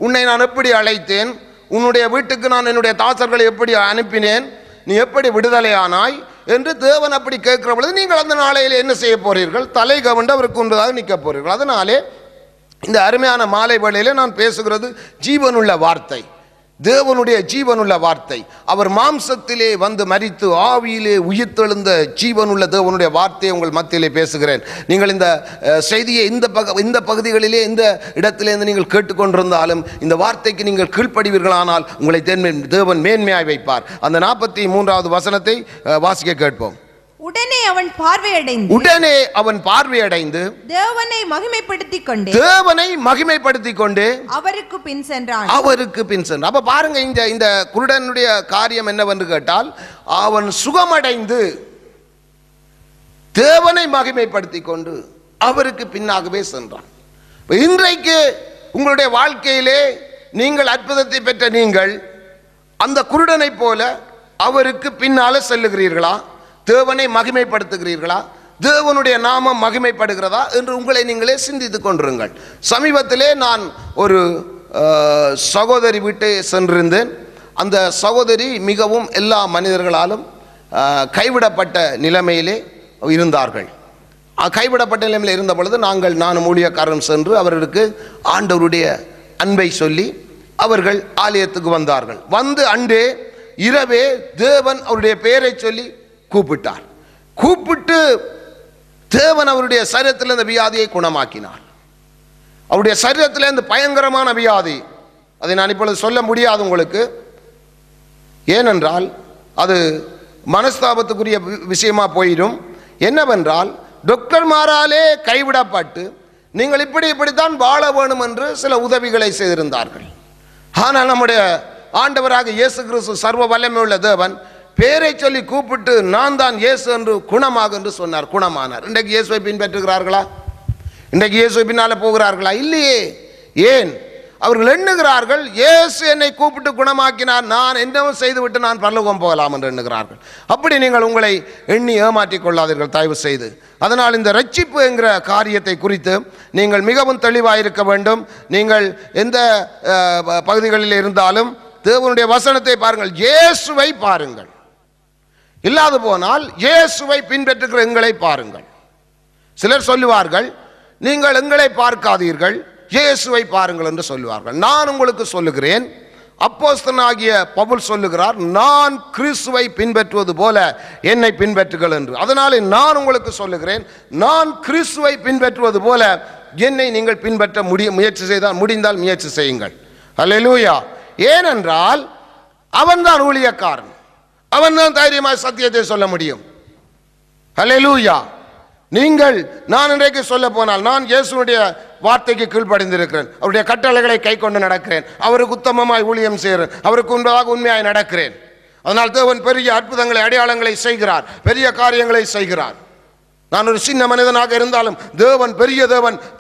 உன்னை நான் எப்படி அழைத்தேன், உன்னுடைய வீட்டுக்கு நான் என்னுடைய தாசர்களை எப்படி அனுப்பினேன், நீ எப்படி விடுதலையானாய் என்று தேவன் அப்படி கேட்கிற பொழுது நீங்கள் அந்த நாளையில் என்ன செய்ய போறீர்கள்? தலை கவண்டு அவருக்கு உண்டதாக நிற்க போறீர்கள். அதனாலே இந்த அருமையான மாலை வேளையிலே நான் பேசுகிறது ஜீவனுள்ள வார்த்தை, தேவனுடைய ஜீவனுள்ள வார்த்தை. அவர் மாம்சத்திலே வந்து மரித்து ஆவியிலே உயிர்த்தெழுந்த ஜீவனுள்ள தேவனுடைய வார்த்தையை உங்கள் மத்தியிலே பேசுகிறேன். நீங்கள் இந்த செய்தியை இந்த பகுதிகளிலே இந்த இடத்திலேருந்து நீங்கள் கேட்டுக்கொண்டிருந்தாலும் இந்த வார்த்தைக்கு நீங்கள் கீழ்ப்படிவீர்களானால் உங்களை தேவன் மேன்மையாய் வைப்பார். அந்த 43வது வசனத்தை வாசிக்க கேட்போம். உடனே அவன் பார்வையடைந்து தேவனை மகிமைப்படுத்திக் கொண்டு அவருக்கு பின் சென்றான். அப்ப பாருங்க, இந்த குருடனுடைய காரியம் என்னவென்று கேட்டால், அவன் சுகமடைந்து தேவனை மகிமைப்படுத்திக் கொண்டு அவருக்கு பின்னாகவே சென்றான். இன்றைக்கு உங்களுடைய வாழ்க்கையிலே நீங்கள் அற்புதத்தை பெற்ற நீங்கள் அந்த குருடனை போல அவருக்கு பின்னால செல்லுகிறீர்களா? தேவனை மகிமைப்படுத்துகிறீர்களா? தேவனுடைய நாமம் மகிமைப்படுகிறதா என்று உங்களை நீங்களே சிந்தித்துக் கொண்டிருங்கள். சமீபத்திலே நான் ஒரு சகோதரி வீட்டை சென்றிருந்தேன். அந்த சகோதரி மிகவும் எல்லா மனிதர்களாலும் கைவிடப்பட்ட நிலைமையிலே இருந்தார்கள். கைவிடப்பட்ட நிலைமையில் இருந்த பொழுது நானும் ஊழியக்காரன் சென்று அவர்களுக்கு ஆண்டவருடைய அன்பை சொல்லி அவர்கள் ஆலயத்துக்கு வந்தார்கள். வந்து அன்றே இரவே தேவன் அவருடைய பெயரை சொல்லி கூப்பிட்டு தேவன் அவருடைய சரீரத்தில் இந்த வியாதியை குணமாக்கினார். அவருடைய சரீரத்தில் இந்த பயங்கரமான வியாதி, அதை நான் இப்பொழுது சொல்ல முடியாது உங்களுக்கு, ஏனென்றால் அது மனஸ்தாபத்துக்குரிய விஷயமா போயிடும். என்னவென்றால் டாக்டர்மாராலே கைவிடப்பட்டு நீங்கள் இப்படித்தான் வாழ வேணும் என்று சில உதவிகளை செய்திருந்தார்கள். ஆனால் நம்முடைய ஆண்டவராக இயேசு கிறிஸ்து சர்வ வல்லமை உள்ள தேவன் பேரை சொல்லி கூப்பிட்டு நான் தான் இயேசு என்று குணமாக என்று சொன்னார், குணமானார். இன்றைக்கு இயேசுவை பின்பற்றுகிறார்களா? இன்றைக்கு இயேசுவை பின்னால போகிறார்களா? இல்லையே. ஏன்? அவர்கள் எண்ணுகிறார்கள் இயேசு என்னை கூப்பிட்டு குணமாக்கினார், நான் என்னவும் செய்துவிட்டு நான் பரலோகம் போகலாம் என்று எண்ணுகிறார்கள். அப்படி நீங்கள் உங்களை எண்ணி ஏமாற்றிக் கொள்ளாதீர்கள் தயவு செய்து. அதனால் இந்த ரட்சிப்பு என்கிற காரியத்தை குறித்து நீங்கள் மிகவும் தெளிவாக இருக்க வேண்டும். நீங்கள் எந்த பகுதிகளில் இருந்தாலும் தேவனுடைய வசனத்தை பாருங்கள், இயேசுவை பாருங்கள். இல்லாது போனால் இயேசுவை பின்பற்றுகிற எங்களை பாருங்கள். சிலர் சொல்லுவார்கள் நீங்கள் எங்களை பார்க்காதீர்கள், இயேசுவை பாருங்கள் என்று சொல்லுவார்கள். நான் உங்களுக்கு சொல்லுகிறேன், அப்போஸ்தலனாகிய பவுல் சொல்லுகிறார், நான் கிறிஸ்துவை பின்பற்றுவது போல என்னை பின்பற்றுங்கள் என்று. அதனாலே நான் உங்களுக்கு சொல்லுகிறேன், நான் கிறிஸ்துவை பின்பற்றுவது போல என்னை நீங்கள் பின்பற்ற முயற்சி செய்தால், முடிந்தால் முயற்சி செய்யுங்கள். அல்லேலூயா. ஏனென்றால் அவன்தான் ஊழியக்காரன், அவன்தான் தைரியமாக சத்தியத்தை சொல்ல முடியும். அல்லேலூயா. நீங்கள் நான் இன்றைக்கு சொல்ல போனால் நான் இயேசுனுடைய வார்த்தைக்கு கீழ்ப்படிந்திருக்கிறேன், அவருடைய கட்டளைகளை கை கொண்டு நடக்கிறேன், அவருக்கு உத்தமமாய் ஊழியம் செய்கிறேன், அவருக்கு உண்மையாக உண்மையாய் நடக்கிறேன். அதனால் தேவன் பெரிய அற்புதங்களை அடையாளங்களை செய்கிறார், பெரிய காரியங்களை செய்கிறார். நான் ஒரு சின்ன மனிதனாக இருந்தாலும் தேவன்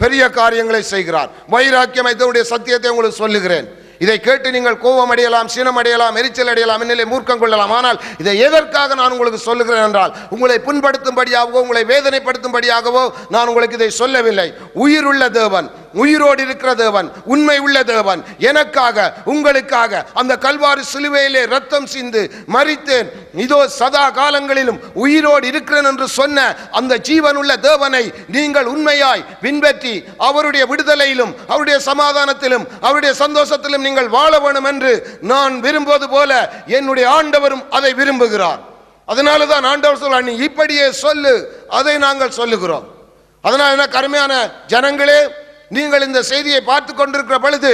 பெரிய காரியங்களை செய்கிறார். வைராக்கியமை தேவனுடைய சத்தியத்தை உங்களுக்கு சொல்லுகிறேன். இதை கேட்டு நீங்கள் கோபம் அடையலாம், சினம் அடையலாம், எரிச்சல் அடையலாம், என்னிலே மூர்க்கம் கொள்ளலாம். ஆனால் இதை எதற்காக நான் உங்களுக்கு சொல்லுகிறேன் என்றால், உங்களை புண்படுத்தும்படியாகவோ உங்களை வேதனைப்படுத்தும்படியாகவோ நான் உங்களுக்கு இதை சொல்லவில்லை. உயிருள்ள தேவன், உயிரோடு இருக்கிற தேவன், உண்மை உள்ள தேவன் எனக்காக உங்களுக்காக அந்த கல்வாரி சிலுவையிலே ரத்தம் சிந்து மரித்தேன், இதோ சதா காலங்களிலும் உயிரோடு இருக்கிறேன் என்று சொன்ன அந்த ஜீவனுள்ள தேவனை நீங்கள் உண்மையாய் பின்பற்றி அவருடைய விடுதலையிலும் அவருடைய சமாதானத்திலும் அவருடைய சந்தோஷத்திலும் நீங்கள் வாழ வேண்டும் என்று நான் விரும்புவது போல என்னுடைய ஆண்டவரும் அதை விரும்புகிறார். அதனால தான் ஆண்டவர் சொல்ல, நீ இப்படியே சொல்லு, அதை நாங்கள் சொல்லுகிறோம். அதனால் என்ன கருமையான ஜனங்களே, நீங்கள் இந்த செய்தியை பார்த்து கொண்டிருக்கிற பொழுது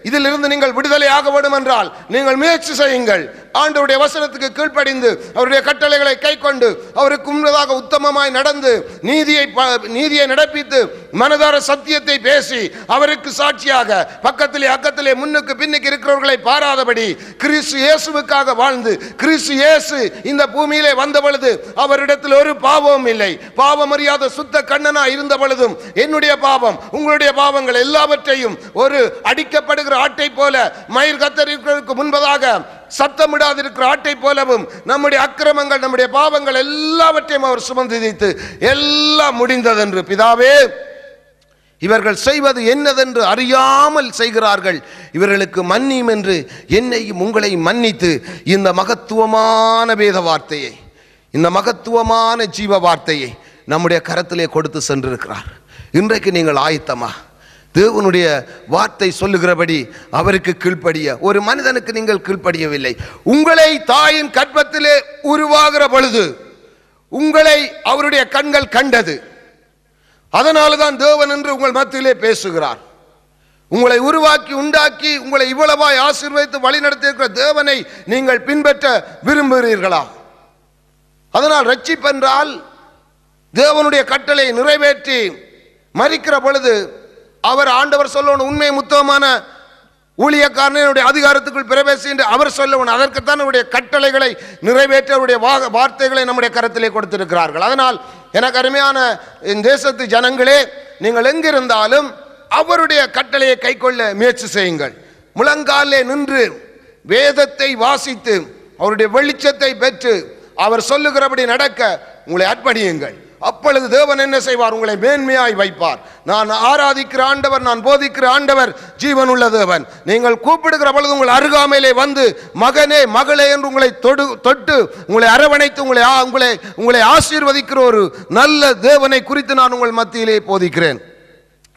இதிலிருந்து நீங்கள் விடுதலை ஆக வேண்டும் என்றால் நீங்கள் முயற்சி செய்யுங்கள். ஆண்டவருடைய வசனத்துக்கு கீழ்ப்படிந்து அவருடைய கட்டளைகளை கை கொண்டு அவருக்கு முன்னதாக உத்தமமாய் நடந்து நீதியை நடப்பித்து மனதார சத்தியத்தை பேசி அவருக்கு சாட்சியாக பக்கத்திலே அக்கத்திலே முன்னுக்கு பின்னுக்கு இருக்கிறவர்களை பாராதபடி கிறிஸ்து இயேசுவுக்காக வாழ்ந்து, கிறிஸ்து இயேசு இந்த பூமியிலே வந்த பொழுது அவரிடத்தில் ஒரு பாவமும் இல்லை, பாவம் அறியாத சுத்த கண்ணனா இருந்த பொழுதும் என்னுடைய பாவம் உங்களுடைய பாவங்கள் எல்லாவற்றையும் ஒரு அடிக்கப்படுகிற ஆட்டை போல மயிர் கத்தரிக்கிறதுக்கு முன்பதாக சத்தமிடாதிருக்கிற ஆட்டை போலவும் நம்முடைய அக்கிரமங்கள் நம்முடைய பாவங்கள் எல்லாவற்றையும் அவர் சுமந்து வைத்து எல்லாம் முடிந்ததென்று, பிதாவே இவர்கள் செய்வது என்னதென்று அறியாமல் செய்கிறார்கள், இவர்களுக்கு மன்னியும் என்று என்னையும் உங்களை மன்னித்து இந்த மகத்துவமான வேத வார்த்தையை, இந்த மகத்துவமான ஜீவ வார்த்தையை நம்முடைய கரத்திலே கொடுத்து சென்றிருக்கிறார். இன்றைக்கு நீங்கள் ஆயத்தமா? தேவனுடைய வார்த்தை சொல்லுகிறபடி அவருக்கு கீழ்ப்படிய ஒரு மனிதனுக்கு நீங்கள் கீழ்ப்படியவில்லை. உங்களை தாயின் கர்ப்பத்திலே உருவாகிற பொழுது உங்களை அவருடைய கண்கள் கண்டது. அதனால தான் தேவன் என்று உங்கள் மத்தியிலே பேசுகிறார். உங்களை உருவாக்கி உண்டாக்கி உங்களை இவ்வளவாய் ஆசீர்வதித்து வழிநடத்தியிருக்கிற தேவனை நீங்கள் பின்பற்ற விரும்புகிறீர்களா? அதனால் ரட்சிப்பென்றால் தேவனுடைய கட்டளை நிறைவேற்றி மரிக்கிற பொழுது அவர் ஆண்டவர் சொல்லணும், உண்மை முத்தமான ஊழியக்காரனுடைய அதிகாரத்துக்குள் பிரவேசி என்று அவர் சொல்லணும். அதற்குத்தான் அவருடைய கட்டளைகளை நிறைவேற்ற அவருடைய வார்த்தைகளை நம்முடைய கரத்திலே கொடுத்திருக்கிறார்கள். அதனால் எனக்கு அருமையான இந்த தேசத்து ஜனங்களே, நீங்கள் எங்கிருந்தாலும் அவருடைய கட்டளையை கை கொள்ள முயற்சி செய்யுங்கள். முழங்காலே நின்று வேதத்தை வாசித்து அவருடைய வெளிச்சத்தை பெற்று அவர் சொல்லுகிறபடி நடக்க உங்களை அர்ப்பணியுங்கள். அப்பொழுது தேவன் என்ன செய்வார்? உங்களை மேன்மையாய் வைப்பார். நான் ஆராதிக்கிற ஆண்டவர், நான் போதிக்கிற ஆண்டவர் ஜீவனுள்ள தேவன். நீங்கள் கூப்பிடுகிற பொழுது உங்கள் அருகாமையிலே வந்து மகனே மகளே என்று உங்களை தொட்டு உங்களை அரவணைத்து உங்களை ஆசீர்வதிக்கிற ஒரு நல்ல தேவனை குறித்து நான் உங்கள் மத்தியிலே போதிக்கிறேன்.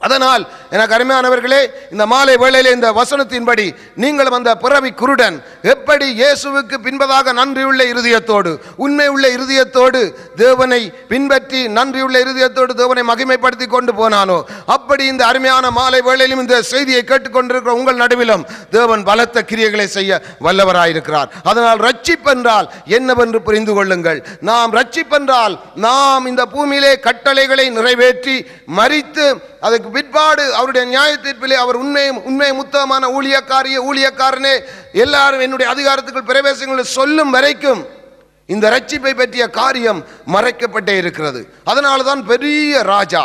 அதனால் எனக்கு அருமையானவர்களே, இந்த மாலை வேளையிலே இந்த வசனத்தின்படி நீங்கள் அந்த பிறவி குருடன் எப்படி இயேசுவுக்கு பின்பதாக நன்றியுள்ள இருதயத்தோடு உண்மை உள்ள இருதயத்தோடு தேவனை பின்பற்றி நன்றியுள்ள இருதயத்தோடு தேவனை மகிமைப்படுத்தி கொண்டு போனானோ, அப்படி இந்த அருமையான மாலை வேளையிலும் இந்த செய்தியை கேட்டுக்கொண்டிருக்கிற உங்கள் நடுவிலும் தேவன் பலத்த கிரியைகளை செய்ய வல்லவராயிருக்கிறார். அதனால் ரட்சிப்பென்றால் என்னவென்று புரிந்து கொள்ளுங்கள். நாம் ரட்சிப்பென்றால் நாம் இந்த பூமியிலே கட்டளைகளை நிறைவேற்றி மரித்து அதுக்கு பிற்பாடு அவருடைய நியாய தீர்ப்பிலே அவர் உண்மை முத்தமான ஊழியக்காரனே எல்லாரும் என்னுடைய அதிகாரத்துக்குள் பிரவேசங்களை சொல்லும் வரைக்கும் இந்த ரட்சிப்பை பற்றிய காரியம் மறைக்கப்பட்டே இருக்கிறது. அதனால தான் பெரிய ராஜா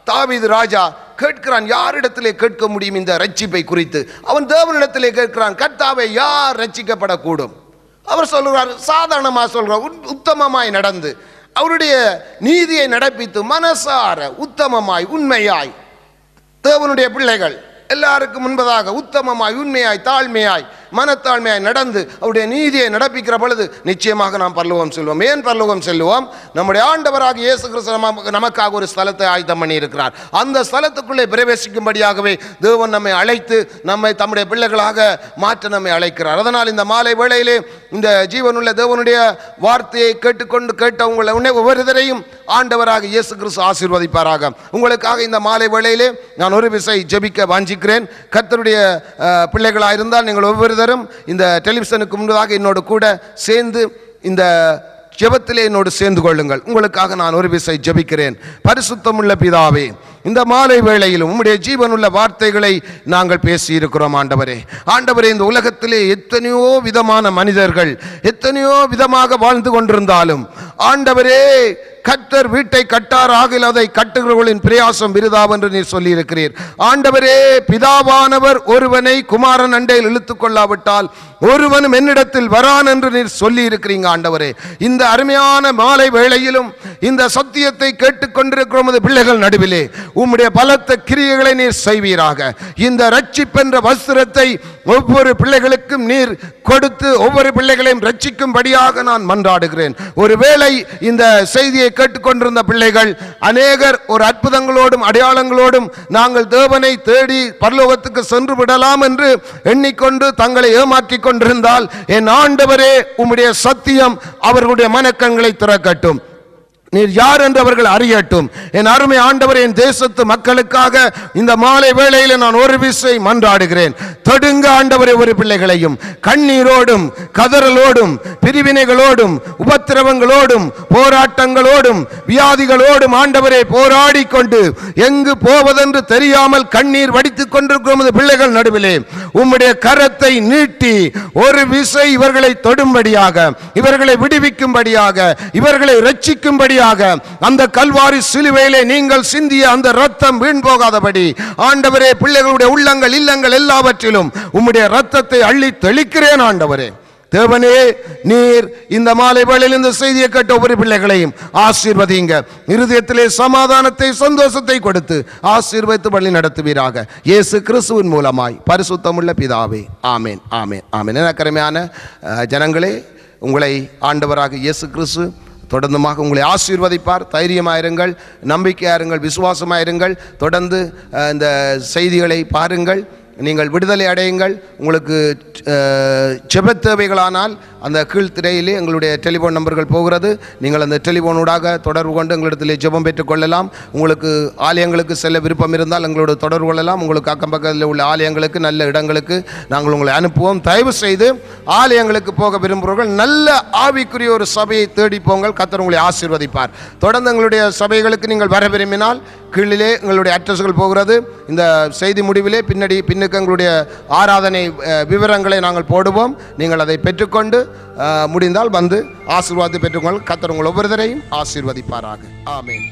தாவீது ராஜா கேட்கிறான், யாரிடத்திலே கேட்க முடியும் இந்த ரட்சிப்பை குறித்து? அவன் தேவனிடத்திலே கேட்கிறான், கர்த்தாவே யார் ரட்சிக்கப்படக்கூடும்? அவர் சொல்கிறார், சாதாரணமாக சொல்கிறார், உத்தமமாய் நடந்து அவருடைய நீதியை நடப்பித்து மனசார உத்தமமாய் உண்மையாய் தேவனுடைய பிள்ளைகள் எல்லாருக்கும் முன்பதாக உத்தமமாய் உண்மையாய் தாழ்மையாய் மனத்தாழ்மையாய் நடந்து அவருடைய நீதியை நடப்பிக்கிற பொழுது நிச்சயமாக நாம் பரலோகம் செல்வோம். ஏன் பரலோகம் செல்வோம்? நம்முடைய ஆண்டவராக இயேசு கிறிஸ்து நமக்காக ஒரு ஸ்தலத்தை ஆயத்தம் பண்ணி இருக்கிறார். அந்த ஸ்தலத்துக்குள்ளே பிரவேசிக்கும்படியாகவே தேவன் நம்மை அழைத்து நம்மை தம்முடைய பிள்ளைகளாக மாற்ற நம்மை அழைக்கிறார். அதனால் இந்த மாலை வேளையிலே இந்த ஜீவனுள்ள தேவனுடைய வார்த்தையை கேட்ட உங்களை ஒவ்வொருவரையும் ஆண்டவராக இயேசு கிறிஸ்து ஆசீர்வதிப்பாராக. உங்களுக்காக இந்த மாலை வேளையிலே நான் ஒரு விசை ஜெபிக்க வாஞ்சிக்கிறேன். கர்த்தருடைய பிள்ளைகளாக இருந்தால் நீங்கள் ஒவ்வொரு இந்த டெலிவிஷனுக்கு முன்பதாக என்னோடு கூட சேர்ந்து இந்த ஜெபத்திலே என்னோடு சேர்ந்து கொள்ளுங்கள். உங்களுக்காக நான் ஒரு விசை ஜெபிக்கிறேன். பரிசுத்தமுள்ள பிதாவே, இந்த மாலை வேளையிலும் உம்முடைய ஜீவனுள்ள வார்த்தைகளை நாங்கள் பேசி இருக்கிறோம். ஆண்டவரே, இந்த உலகத்திலே எத்தனையோ விதமான மனிதர்கள் எத்தனையோ விதமாக வாழ்ந்து கொண்டிருந்தாலும் ஆண்டவரே, கர்த்தர் வீட்டை கட்டார் ஆகில் அதை கட்டுகிறவர்களின் பிரயாசம் விருதாவென்று நீர் சொல்லி இருக்கிறீர். ஆண்டவரே, பிதாவானவர் ஒருவனை குமாரன் அண்டையில் இழுத்துக் கொள்ளாவிட்டால் ஒருவனும் என்னிடத்தில் வரான் என்று நீர் சொல்லி இருக்கிறீங்க. ஆண்டவரே, இந்த அருமையான மாலை வேளையிலும் இந்த சத்தியத்தை கேட்டுக்கொண்டிருக்கிற உமது பிள்ளைகள் நடுவிலே உம்முடைய பலத்த கிரியைகளை நீர் செய்வீராக. இந்த ரட்சிப்பென்ற வஸ்திரத்தை ஒவ்வொரு பிள்ளைகளுக்கும் நீர் கொடுத்து ஒவ்வொரு பிள்ளைகளையும் ரட்சிக்கும்படியாக நான் மன்றாடுகிறேன். ஒருவேளை இந்த செய்தியை கேட்டுக்கொண்டிருந்த பிள்ளைகள் அநேகர் ஒரு அற்புதங்களோடும் அடையாளங்களோடும் நாங்கள் தேவனை தேடி பரலோகத்துக்கு சென்று விடலாம் என்று எண்ணிக்கொண்டு தங்களை ஏமாற்றிக் கொண்டிருந்தால், என் ஆண்டவரே, உம்முடைய சத்தியம் அவர்களுடைய மனக்கண்களை திறக்கட்டும். நீர் யார் என்று அவர்கள் அறியட்டும். என் அருமை ஆண்டவரே, என் தேசத்து மக்களுக்காக இந்த மாலை வேளையில் நான் ஒரு விசை மன்றாடுகிறேன். தொடுங்க ஆண்டவரே, ஒரு பிள்ளைகளையும் கண்ணீரோடும் கதறலோடும் பிரிவினைகளோடும் உபத்திரவங்களோடும் போராட்டங்களோடும் வியாதிகளோடும் ஆண்டவரே போராடி கொண்டு எங்கு போவதென்று தெரியாமல் கண்ணீர் வடித்துக் கொண்டிருக்கும் பிள்ளைகள் நடுவிலே உம்முடைய கரத்தை நீட்டி ஒரு விசை இவர்களை தொடும்படியாக, இவர்களை விடுவிக்கும்படியாக, இவர்களை ரட்சிக்கும்படியாக, அந்த கல்வாரி சிலுவையிலே நீங்கள் சிந்திய அந்த இரத்தம் வீண் போகாதபடி ஆண்டவரே, பிள்ளைகளுடைய உள்ளங்கள் இல்லங்கள் எல்லாவற்றிலும் உம்முடைய இரத்தத்தை அள்ளி தெளிக்கிறேன். ஆண்டவரே தேவனே, நீர் இந்த மாலை வேளையில் இந்த செய்தியை கேட்ட ஒவ்வொரு பிள்ளைகளையும் ஆசீர்வதிங்க. இருதயத்திலே சமாதானத்தை சந்தோஷத்தை கொடுத்து ஆசீர்வதித்து வழி நடத்துவீராக. இயேசு கிறிஸ்துவின் மூலமாய் பரிசுத்தமுள்ள பிதாவே, ஆமேன், ஆமேன், ஆமேன். அருமையான ஜனங்களே, உங்களை ஆண்டவராக இயேசு கிறிஸ்து தொடர்ந்துமாக உங்களை ஆசீர்வதிப்பார். தைரியமாயிருங்கள், நம்பிக்கையாயிருங்கள், விசுவாசமாயிருங்கள். தொடர்ந்து இந்த செய்திகளை பாருங்கள், நீங்கள் விடுதலை அடையுங்கள். உங்களுக்கு ஜெப தேவைகளானால் அந்த கீழ்த்திரையிலே எங்களுடைய டெலிஃபோன் நம்பர்கள் போகிறது. நீங்கள் அந்த டெலிஃபோனூடாக தொடர்பு கொண்டு எங்களிடத்திலே ஜெபம் பெற்றுக்கொள்ளலாம். உங்களுக்கு ஆலயங்களுக்கு செல்ல விருப்பம் இருந்தால் எங்களோட தொடர்பு கொள்ளலாம். உங்களுக்கு அக்கம் பக்கத்தில் உள்ள ஆலயங்களுக்கு, நல்ல இடங்களுக்கு நாங்கள் உங்களை அனுப்புவோம். தயவு செய்து ஆலயங்களுக்கு போக விரும்புகிறவர்கள் நல்ல ஆவிக்குரிய ஒரு சபையை தேடி போங்கள். கர்த்தர் உங்களை ஆசீர்வதிப்பார். தொடர்ந்து எங்களுடைய சபைகளுக்கு நீங்கள் வர விரும்பினால் கீழிலே எங்களுடைய அட்ரஸ்கள் போகிறது. இந்த செய்தி முடிவிலே பின்னுக்கு எங்களுடைய ஆராதனை விவரங்களை நாங்கள் போடுவோம். நீங்கள் அதை பெற்றுக்கொண்டு முடிந்தால் வந்து ஆசீர்வாதத்தை பெற்றுக்கொள்ளுங்கள். கர்த்தர் உங்கள் ஒவ்வொருவரையும் ஆசீர்வதிப்பாராக. ஆமென்.